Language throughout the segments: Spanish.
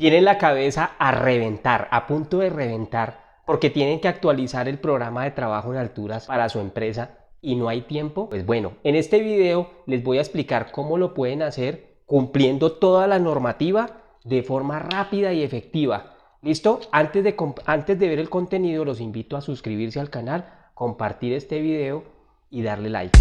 tienen la cabeza a reventar, a punto de reventar, porque tienen que actualizar el programa de trabajo en alturas para su empresa y no hay tiempo. Pues bueno, en este video les voy a explicar cómo lo pueden hacer cumpliendo toda la normativa de forma rápida y efectiva. ¿Listo? Antes de ver el contenido, los invito a suscribirse al canal, compartir este video y darle like.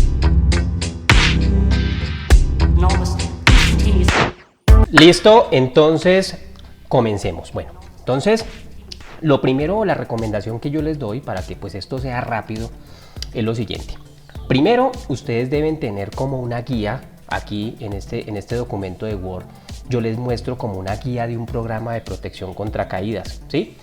Listo, entonces comencemos. Bueno, entonces lo primero, la recomendación que yo les doy para que pues esto sea rápido es lo siguiente. Primero, ustedes deben tener como una guía. Aquí en este documento de Word yo les muestro como una guía de un programa de protección contra caídas, ¿sí?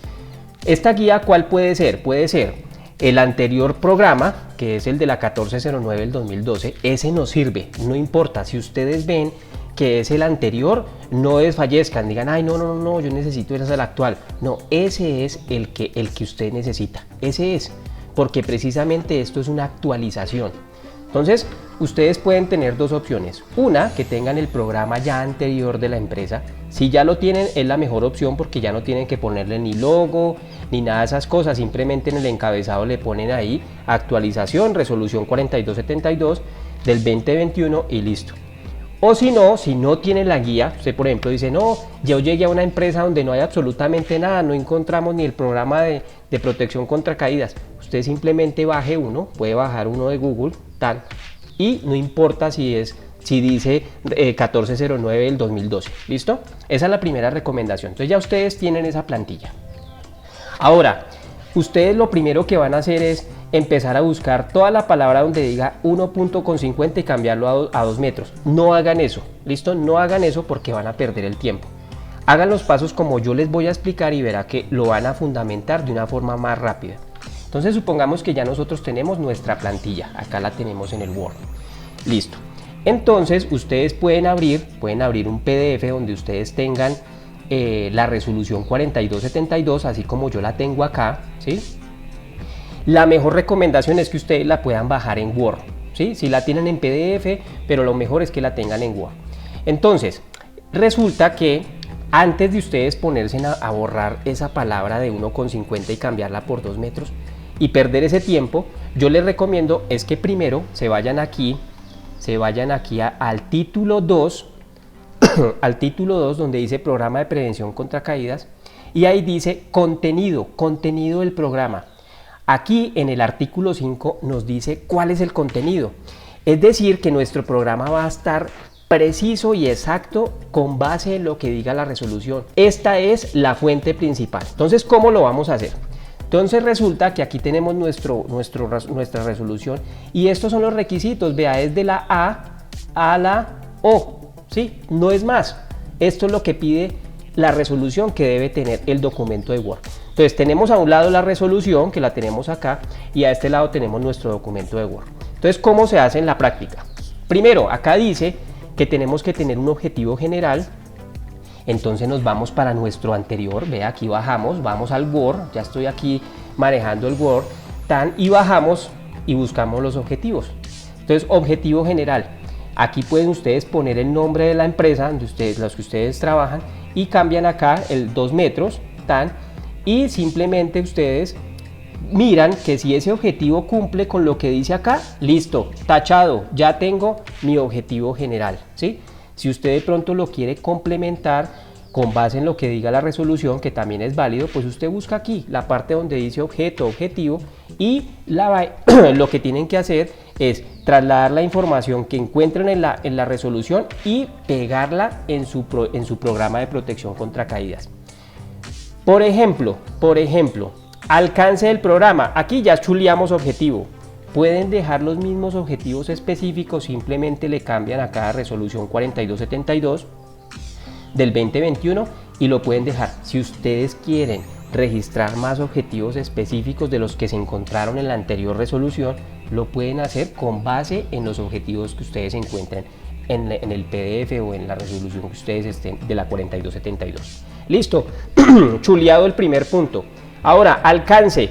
Esta guía, ¿cuál puede ser? Puede ser el anterior programa, que es el de la 1409 del 2012. Ese nos sirve, no importa. Si ustedes ven que es el anterior, no desfallezcan, digan, ay, no, yo necesito ir al actual. No, ese es el que usted necesita, ese es, porque precisamente esto es una actualización. Entonces, ustedes pueden tener dos opciones. Una, que tengan el programa ya anterior de la empresa. Si ya lo tienen, es la mejor opción porque ya no tienen que ponerle ni logo, ni nada de esas cosas. Simplemente en el encabezado le ponen ahí actualización, resolución 4272 del 2021 y listo. O si no tienen la guía, usted por ejemplo dice, no, yo llegué a una empresa donde no hay absolutamente nada, no encontramos ni el programa de protección contra caídas. Usted simplemente baje uno, puede bajar uno de Google, tal, y no importa si dice 1409 del 2012, ¿listo? Esa es la primera recomendación. Entonces ya ustedes tienen esa plantilla. Ahora, ustedes lo primero que van a hacer es empezar a buscar toda la palabra donde diga 1.50 y cambiarlo a 2 metros. No hagan eso, ¿listo? No hagan eso porque van a perder el tiempo. Hagan los pasos como yo les voy a explicar y verá que lo van a fundamentar de una forma más rápida. Entonces supongamos que ya nosotros tenemos nuestra plantilla, acá la tenemos en el Word, listo. Entonces ustedes pueden abrir un PDF donde ustedes tengan la resolución 4272, así como yo la tengo acá, ¿sí? La mejor recomendación es que ustedes la puedan bajar en Word, ¿sí? Si la tienen en PDF, pero lo mejor es que la tengan en Word. Entonces, resulta que antes de ustedes ponerse a borrar esa palabra de 1.50 y cambiarla por 2 metros y perder ese tiempo, yo les recomiendo es que primero se vayan aquí al título 2, al título 2 donde dice programa de prevención contra caídas y ahí dice contenido del programa. Aquí en el artículo 5 nos dice cuál es el contenido, es decir que nuestro programa va a estar preciso y exacto con base en lo que diga la resolución. Esta es la fuente principal. Entonces, ¿cómo lo vamos a hacer? Entonces resulta que aquí tenemos nuestra resolución y estos son los requisitos, vea, es de la A a la O, ¿sí? No es más, esto es lo que pide la resolución que debe tener el documento de Word. Entonces tenemos a un lado la resolución, que la tenemos acá, y a este lado tenemos nuestro documento de Word. Entonces, ¿cómo se hace en la práctica? Primero, acá dice que tenemos que tener un objetivo general. Entonces nos vamos para nuestro anterior, vea, aquí vamos al Word, ya estoy aquí manejando el Word, y bajamos y buscamos los objetivos. Entonces, objetivo general, aquí pueden ustedes poner el nombre de la empresa donde los que ustedes trabajan y cambian acá el 2 metros, y simplemente ustedes miran que si ese objetivo cumple con lo que dice acá, listo, tachado, ya tengo mi objetivo general, ¿sí? Si usted de pronto lo quiere complementar con base en lo que diga la resolución, que también es válido, pues usted busca aquí la parte donde dice objetivo y lo que tienen que hacer es trasladar la información que encuentren en la resolución y pegarla en su programa de protección contra caídas. Por ejemplo, alcance del programa, aquí ya chuleamos objetivo. Pueden dejar los mismos objetivos específicos, simplemente le cambian a cada resolución 4272 del 2021 y lo pueden dejar. Si ustedes quieren registrar más objetivos específicos de los que se encontraron en la anterior resolución, lo pueden hacer con base en los objetivos que ustedes encuentren en el PDF o en la resolución que ustedes estén de la 4272. Listo, chuleado el primer punto. Ahora, alcance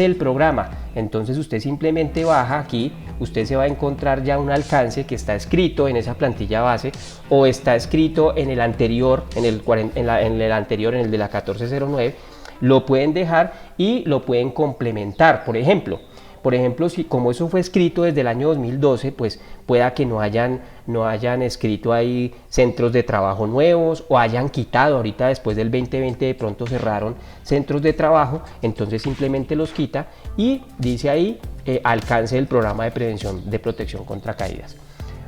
del programa. Entonces usted simplemente baja aquí usted se va a encontrar ya un alcance que está escrito en esa plantilla base o está escrito en el anterior, en el de la 1409, lo pueden dejar y lo pueden complementar. Por ejemplo, si como eso fue escrito desde el año 2012, pues pueda que no hayan escrito ahí centros de trabajo nuevos o hayan quitado ahorita después del 2020, de pronto cerraron centros de trabajo, entonces simplemente los quita y dice ahí alcance del programa de prevención de protección contra caídas.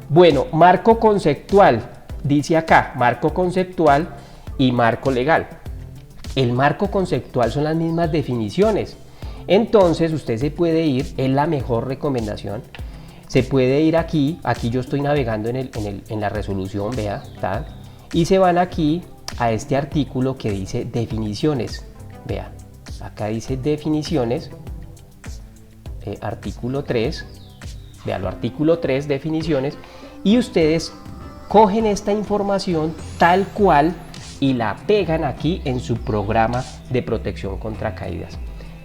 Bueno, marco conceptual, dice acá, marco conceptual y marco legal. El marco conceptual son las mismas definiciones. Entonces usted se puede ir, es la mejor recomendación, se puede ir aquí yo estoy navegando en la resolución, vea, ¿tá? Y se van aquí a este artículo que dice definiciones, vea, acá dice definiciones, artículo 3, véalo, artículo 3, definiciones, y ustedes cogen esta información tal cual y la pegan aquí en su programa de protección contra caídas.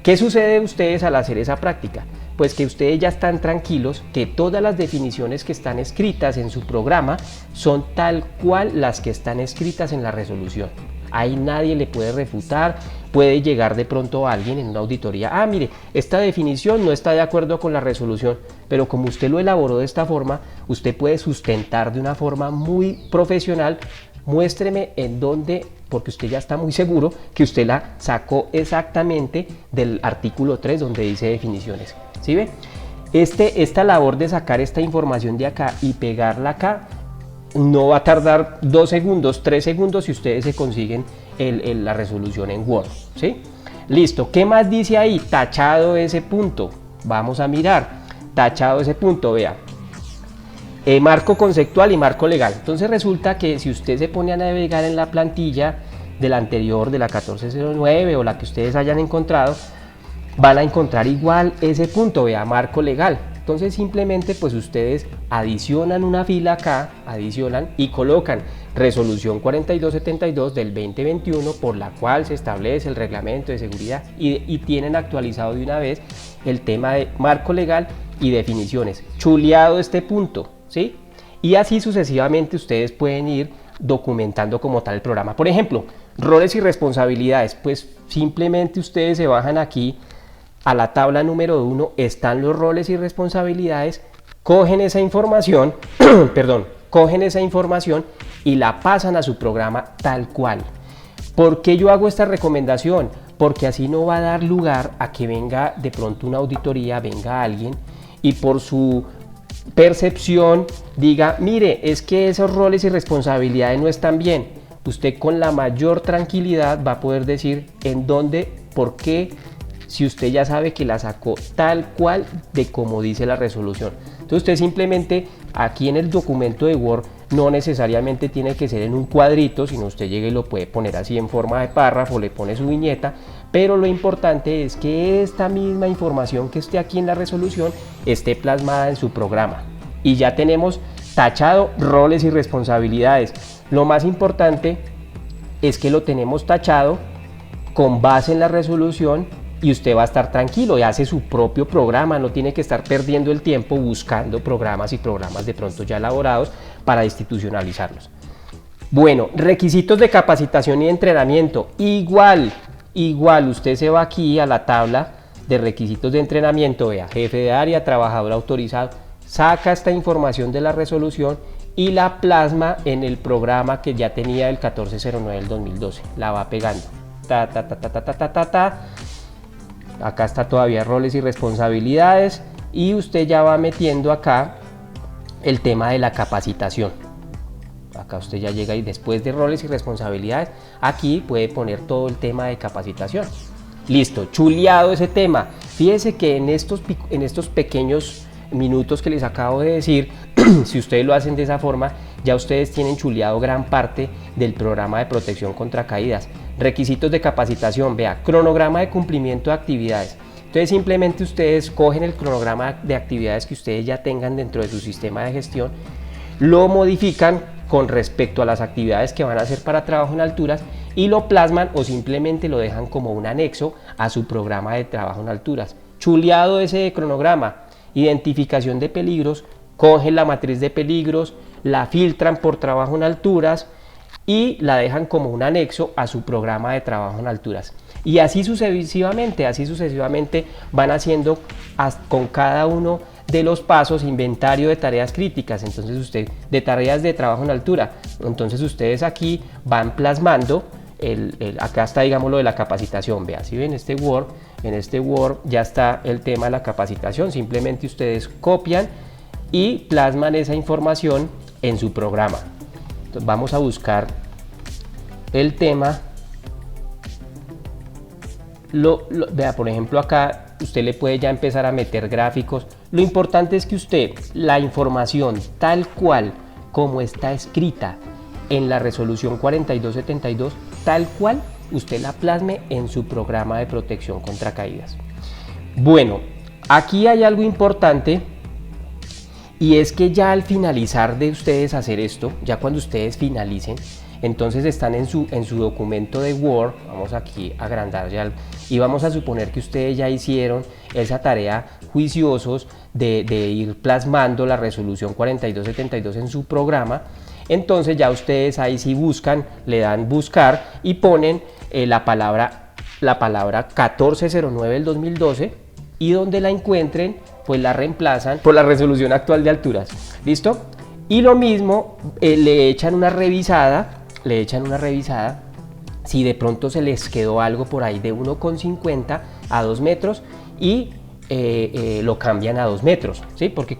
¿Qué sucede ustedes al hacer esa práctica? Pues que ustedes ya están tranquilos que todas las definiciones que están escritas en su programa son tal cual las que están escritas en la resolución. Ahí nadie le puede refutar, puede llegar de pronto a alguien en una auditoría, mire, esta definición no está de acuerdo con la resolución, pero como usted lo elaboró de esta forma, usted puede sustentar de una forma muy profesional, muéstreme en dónde, porque usted ya está muy seguro que usted la sacó exactamente del artículo 3 donde dice definiciones. ¿Sí ve? Esta labor de sacar esta información de acá y pegarla acá no va a tardar 2 segundos, 3 segundos si ustedes se consiguen la resolución en Word. ¿Sí? Listo. ¿Qué más dice ahí? Tachado ese punto. Vamos a mirar. Tachado ese punto, vea. Marco conceptual y marco legal. Entonces resulta que si usted se pone a navegar en la plantilla de la anterior, de la 1409 o la que ustedes hayan encontrado, van a encontrar igual ese punto, vea, marco legal. Entonces simplemente pues ustedes adicionan una fila acá, adicionan y colocan resolución 4272 del 2021 por la cual se establece el reglamento de seguridad y tienen actualizado de una vez el tema de marco legal y definiciones, chuleado este punto, ¿sí? Y así sucesivamente ustedes pueden ir documentando como tal el programa. Por ejemplo, roles y responsabilidades, pues simplemente ustedes se bajan aquí a la tabla número 1, están los roles y responsabilidades, cogen esa información, cogen esa información y la pasan a su programa tal cual. ¿Por qué yo hago esta recomendación? Porque así no va a dar lugar a que venga de pronto una auditoría, venga alguien y por su percepción diga, mire, es que esos roles y responsabilidades no están bien. Usted con la mayor tranquilidad va a poder decir en dónde, por qué, si usted ya sabe que la sacó tal cual de como dice la resolución. Entonces usted simplemente aquí en el documento de Word no necesariamente tiene que ser en un cuadrito, sino usted llega y lo puede poner así en forma de párrafo, le pone su viñeta, pero lo importante es que esta misma información que esté aquí en la resolución esté plasmada en su programa. Y ya tenemos tachado roles y responsabilidades. Lo más importante es que lo tenemos tachado con base en la resolución y usted va a estar tranquilo y hace su propio programa, no tiene que estar perdiendo el tiempo buscando programas y programas de pronto ya elaborados para institucionalizarlos. Bueno, requisitos de capacitación y entrenamiento, igual, usted se va aquí a la tabla de requisitos de entrenamiento, vea, jefe de área, trabajador autorizado, saca esta información de la resolución y la plasma en el programa que ya tenía el 1409 del 2012, la va pegando, acá está todavía roles y responsabilidades y usted ya va metiendo acá el tema de la capacitación. Acá usted ya llega y después de roles y responsabilidades, aquí puede poner todo el tema de capacitación. Listo, chuleado ese tema. Fíjese que en estos pequeños minutos que les acabo de decir, si ustedes lo hacen de esa forma, ya ustedes tienen chuleado gran parte del programa de protección contra caídas. Requisitos de capacitación, vea, cronograma de cumplimiento de actividades. Entonces simplemente ustedes cogen el cronograma de actividades que ustedes ya tengan dentro de su sistema de gestión, lo modifican con respecto a las actividades que van a hacer para trabajo en alturas y lo plasman o simplemente lo dejan como un anexo a su programa de trabajo en alturas. Chuleado ese cronograma. identificación de peligros, cogen la matriz de peligros, la filtran por trabajo en alturas y la dejan como un anexo a su programa de trabajo en alturas. Y así sucesivamente van haciendo con cada uno de los pasos inventario de tareas críticas. Entonces usted, de tareas de trabajo en altura, entonces ustedes aquí van plasmando, acá está, digamos, lo de la capacitación. Vea, si ven en este Word ya está el tema de la capacitación. Simplemente ustedes copian y plasman esa información en su programa. Entonces vamos a buscar el tema. Vea, por ejemplo, acá usted le puede ya empezar a meter gráficos. Lo importante es que usted la información tal cual como está escrita en la resolución 4272, tal cual usted la plasme en su programa de protección contra caídas. Bueno, aquí hay algo importante, y es que ya al finalizar de ustedes hacer esto, ya cuando ustedes finalicen, entonces están en su documento de Word. Vamos aquí a agrandar ya y vamos a suponer que ustedes ya hicieron esa tarea juiciosos de ir plasmando la resolución 4272 en su programa. Entonces ya ustedes ahí sí buscan, le dan buscar y ponen la palabra 1409 del 2012, y donde la encuentren pues la reemplazan por la resolución actual de alturas. ¿Listo? Y lo mismo, le echan una revisada si de pronto se les quedó algo por ahí de 1,50 a 2 metros y lo cambian a 2 metros, ¿sí? Porque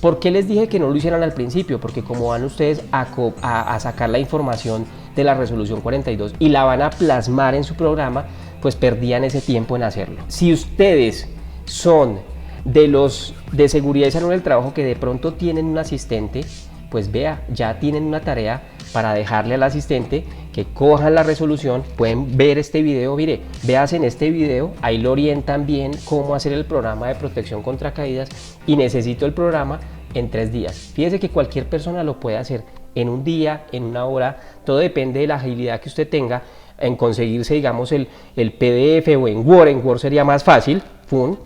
¿por qué les dije que no lo hicieran al principio? Porque como van ustedes a sacar la información de la resolución 42 y la van a plasmar en su programa, pues perdían ese tiempo en hacerlo. Si ustedes son de los de seguridad y salud en el trabajo que de pronto tienen un asistente, pues vea, ya tienen una tarea para dejarle al asistente que cojan la resolución. Pueden ver este video, mire, veas en este video, ahí lo orientan bien cómo hacer el programa de protección contra caídas, y necesito el programa en 3 días. Fíjese que cualquier persona lo puede hacer en un día, en una hora, todo depende de la agilidad que usted tenga en conseguirse, digamos, el PDF o en Word sería más fácil, ¡pum!,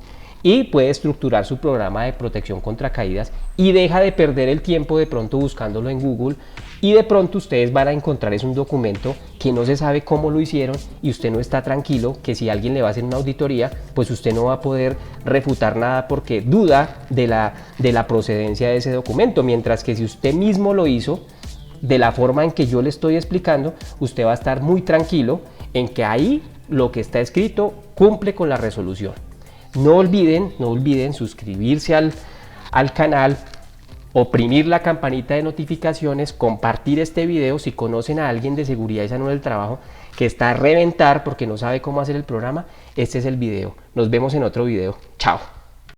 y puede estructurar su programa de protección contra caídas y deja de perder el tiempo de pronto buscándolo en Google, y de pronto ustedes van a encontrar es un documento que no se sabe cómo lo hicieron y usted no está tranquilo, que si alguien le va a hacer una auditoría, pues usted no va a poder refutar nada porque duda de la procedencia de ese documento, mientras que si usted mismo lo hizo de la forma en que yo le estoy explicando, usted va a estar muy tranquilo en que ahí lo que está escrito cumple con la resolución. No olviden suscribirse al canal, oprimir la campanita de notificaciones, compartir este video si conocen a alguien de seguridad y salud del trabajo que está a reventar porque no sabe cómo hacer el programa. Este es el video. Nos vemos en otro video. Chao.